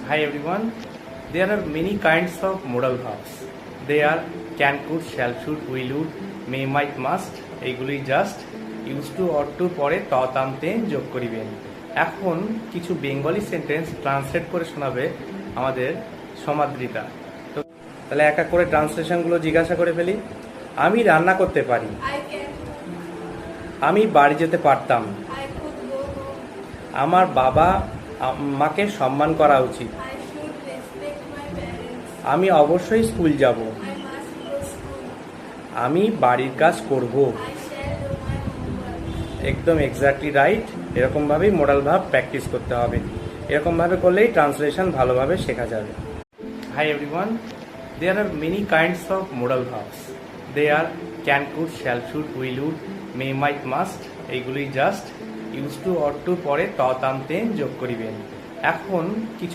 Hi everyone. There are many kinds of modal verbs. They are can, could, shall, should, will, would, may, might, must. এইগুলি just use to or to পরে তান্তে যোগ করিবেন। এখন কিছু Bengali sentence translate করে শোনাবে আমাদের সমাদৃতা। তো তাহলে এক এক করে ট্রান্সলেশনগুলো জিজ্ঞাসা করে ফেলি। আমি রান্না করতে পারি। আমি বাড়ি যেতে পারতাম। আমার বাবা মাকে সম্মান করা উচিত। আমি অবশ্যই স্কুল যাব। আমি বাড়ির কাজ করব। একদম এক্স্যাক্টলি রাইট। এরকমভাবেই মোডাল ভার্ব প্র্যাকটিস করতে হবে। এরকমভাবে করলেই ট্রান্সলেশন ভালোভাবে শেখা যাবে। Hi everyone, there are many kinds of modal verbs. They are can, could, shall, should, will, would, may, might, must. এইগুলি just use to or to পরে তান্তে যোগ করিবেন। এখন কিছু